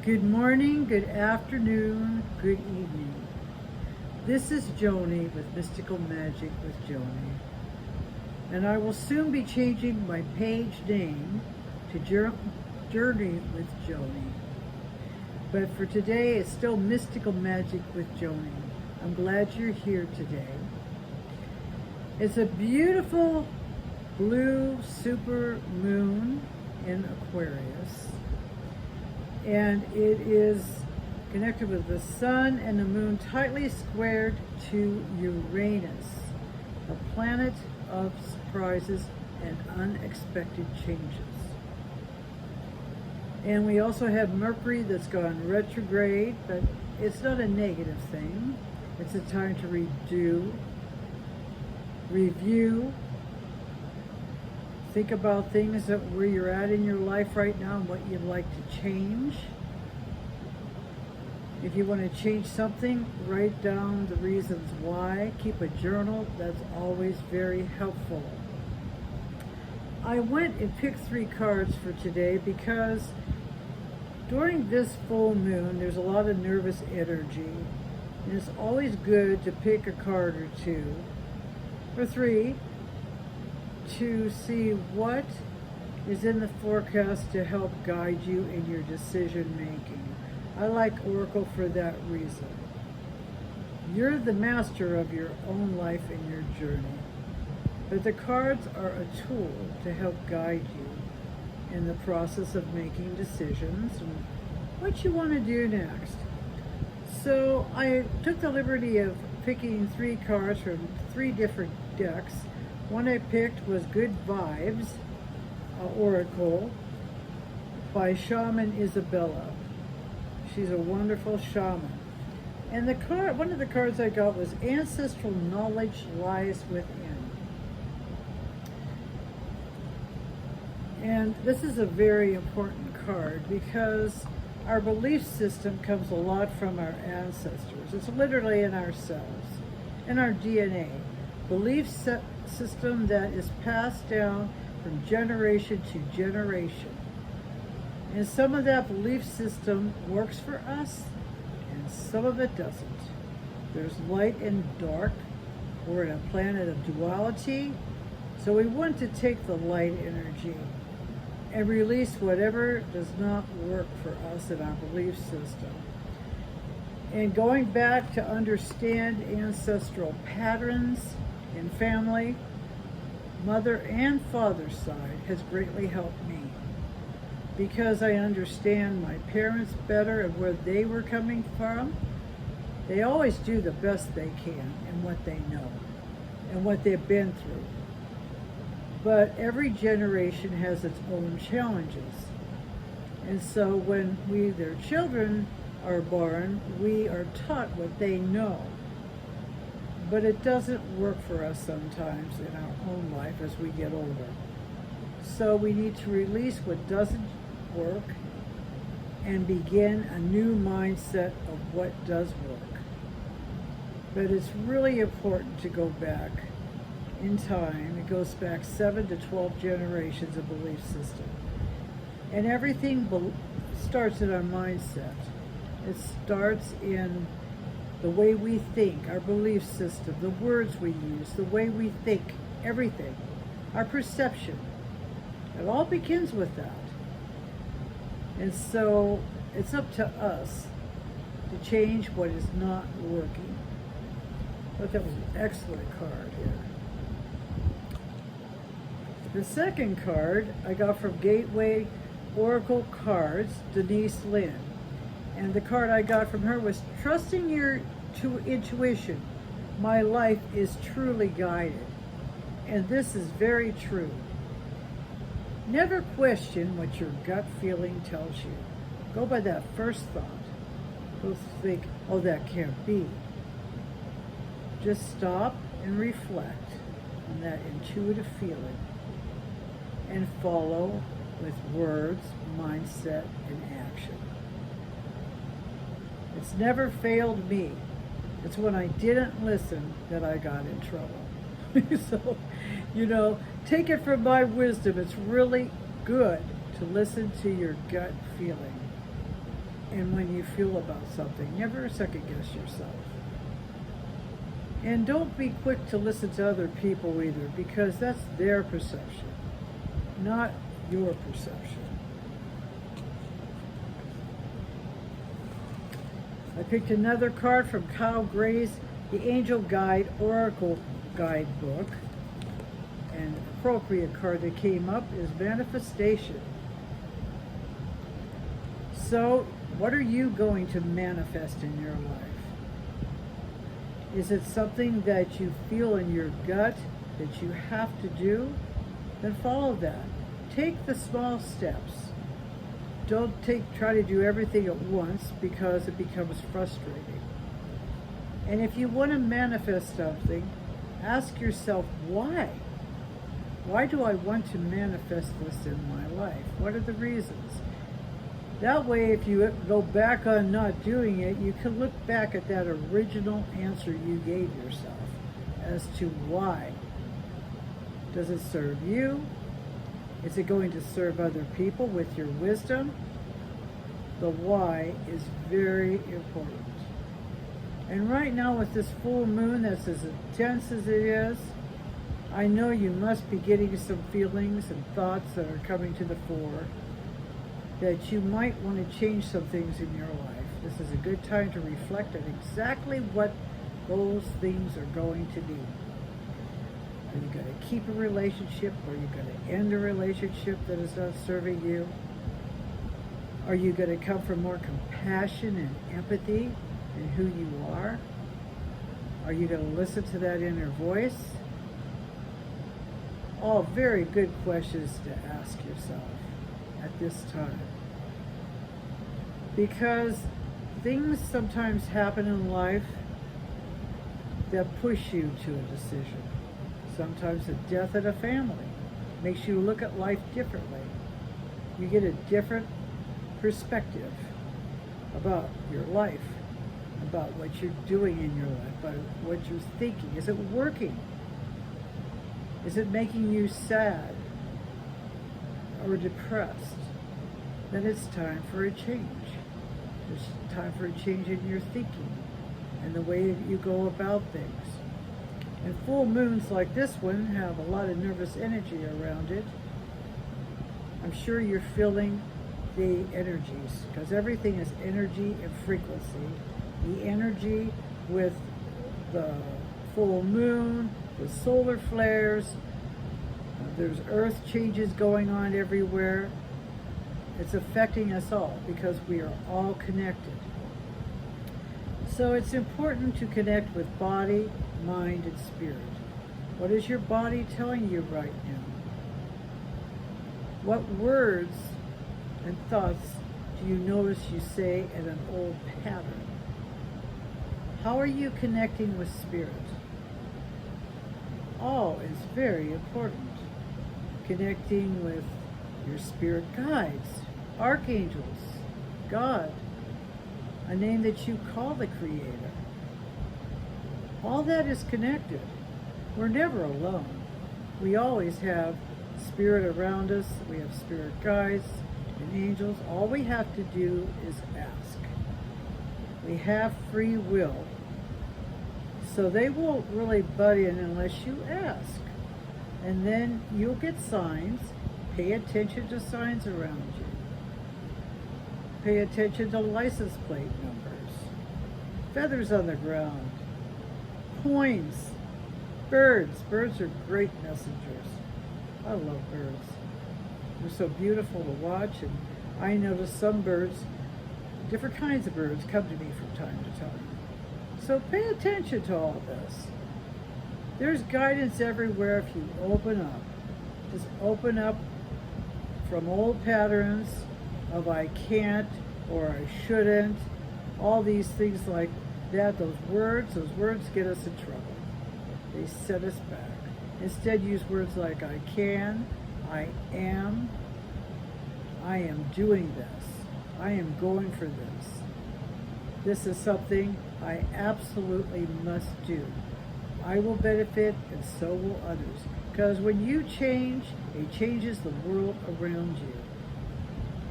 Good morning, good afternoon, good evening. This is Joni with Mystical Magic with Joni. And I will soon be changing my page name to Journey with Joni. But for today, it's still Mystical Magic with Joni. I'm glad you're here today. It's a beautiful blue super moon in Aquarius. And it is connected with the sun and the moon tightly squared to Uranus, a planet of surprises and unexpected changes. And we also have Mercury that's gone retrograde, but it's not a negative thing. It's a time to review, think about things where you're at in your life right now and what you'd like to change. If you want to change something, write down the reasons why. Keep a journal. That's always very helpful. I went and picked 3 cards for today because during this full moon, there's a lot of nervous energy. And it's always good to pick a card or 2 or 3 to see what is in the forecast to help guide you in your decision making. I like Oracle for that reason. You're the master of your own life and your journey, but the cards are a tool to help guide you in the process of making decisions and what you want to do next. So I took the liberty of picking 3 cards from 3 different decks. One I picked was Good Vibes, Oracle, by Shaman Isabella. She's a wonderful shaman. And one of the cards I got was Ancestral Knowledge Lies Within. And this is a very important card because our belief system comes a lot from our ancestors. It's literally in our cells, in our DNA. Belief system that is passed down from generation to generation. And some of that belief system works for us and some of it doesn't. There's light and dark. We're in a planet of duality. So we want to take the light energy and release whatever does not work for us in our belief system. And going back to understand ancestral patterns in family, mother and father's side has greatly helped me because I understand my parents better and where they were coming from. They always do the best they can in what they know and what they've been through. But every generation has its own challenges. And so when their children are born, we are taught what they know. But it doesn't work for us sometimes in our own life as we get older. So we need to release what doesn't work and begin a new mindset of what does work. But it's really important to go back in time. It goes back 7 to 12 generations of belief system. And everything starts in our mindset. It starts in the way we think, our belief system, the words we use, the way we think, everything, our perception. It all begins with that. And so it's up to us to change what is not working. I thought that was an excellent card here. The second card I got from Gateway Oracle Cards, Denise Linn. And the card I got from her was trusting your intuition. My life is truly guided. And this is very true. Never question what your gut feeling tells you. Go by that first thought. Don't think, oh, that can't be. Just stop and reflect on that intuitive feeling and follow with words, mindset, and action. It's never failed me. It's when I didn't listen that I got in trouble. So, take it from my wisdom. It's really good to listen to your gut feeling. and when you feel about something. Never second guess yourself. And don't be quick to listen to other people either, because that's their perception, not your perception. I picked another card from Kyle Gray's The Angel Guide Oracle Guidebook. An appropriate card that came up is Manifestation. So, what are you going to manifest in your life? Is it something that you feel in your gut that you have to do? Then follow that. Take the small steps. Don't try to do everything at once, because it becomes frustrating. And if you want to manifest something, ask yourself why. Why do I want to manifest this in my life? What are the reasons? That way, if you go back on not doing it, you can look back at that original answer you gave yourself as to why. Does it serve you? Is it going to serve other people with your wisdom? The why is very important. And right now with this full moon that's as intense as it is, I know you must be getting some feelings and thoughts that are coming to the fore that you might want to change some things in your life. This is a good time to reflect on exactly what those things are going to be. Are you going to keep a relationship? Are you going to end a relationship that is not serving you? Are you going to come from more compassion and empathy in who you are? Are you going to listen to that inner voice? All very good questions to ask yourself at this time. Because things sometimes happen in life that push you to a decision. Sometimes the death of a family makes you look at life differently. You get a different perspective about your life, about what you're doing in your life, about what you're thinking. Is it working? Is it making you sad or depressed? Then it's time for a change. It's time for a change in your thinking and the way that you go about things. And full moons like this one have a lot of nervous energy around it. I'm sure you're feeling the energies, because everything is energy and frequency. The energy with the full moon, the solar flares, there's earth changes going on everywhere. It's affecting us all because we are all connected. So it's important to connect with body, mind, and spirit. What is your body telling you right now? What words and thoughts do you notice you say in an old pattern? How are you connecting with spirit? All is very important. Connecting with your spirit guides, archangels, God, a name that you call the Creator. All that is connected. We're never alone. We always have spirit around us. We have spirit guides and angels. All we have to do is ask. We have free will. So they won't really butt in unless you ask. And then you'll get signs. Pay attention to signs around you. Pay attention to license plate numbers, feathers on the ground, coins, birds. Birds are great messengers. I love birds. They're so beautiful to watch, and I notice some birds, different kinds of birds, come to me from time to time. So pay attention to all this. There's guidance everywhere if you open up. Just open up from old patterns of I can't or I shouldn't, all these things like that. Those words get us in trouble. They set us back. Instead, use words like I can, I am doing this, I am going for this. This is something I absolutely must do. I will benefit and so will others. Because when you change, it changes the world around you.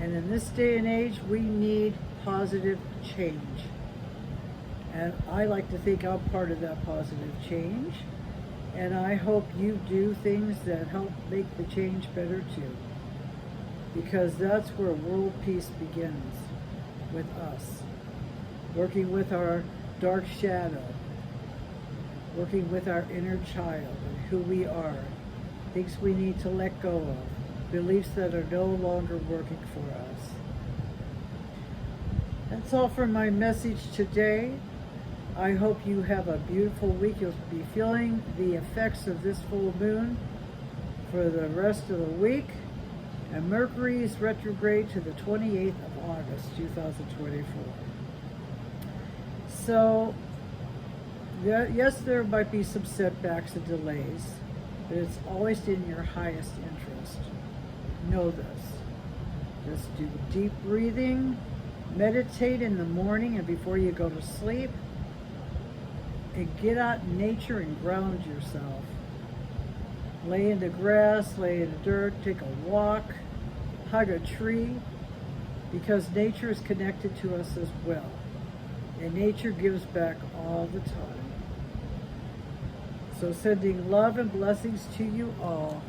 And in this day and age, we need positive change. And I like to think I'm part of that positive change. And I hope you do things that help make the change better too. Because that's where world peace begins, with us. Working with our dark shadow. Working with our inner child and who we are. Things we need to let go of. Beliefs that are no longer working for us. That's all for my message today. I hope you have a beautiful week. You'll be feeling the effects of this full moon for the rest of the week. And Mercury is retrograde to the 28th of August, 2024. So, yes, there might be some setbacks and delays, but it's always in your highest interest. Know this. Just do deep breathing, meditate in the morning and before you go to sleep, and get out in nature and ground yourself. Lay in the grass, lay in the dirt, take a walk, hug a tree, because nature is connected to us as well. And nature gives back all the time. So sending love and blessings to you all.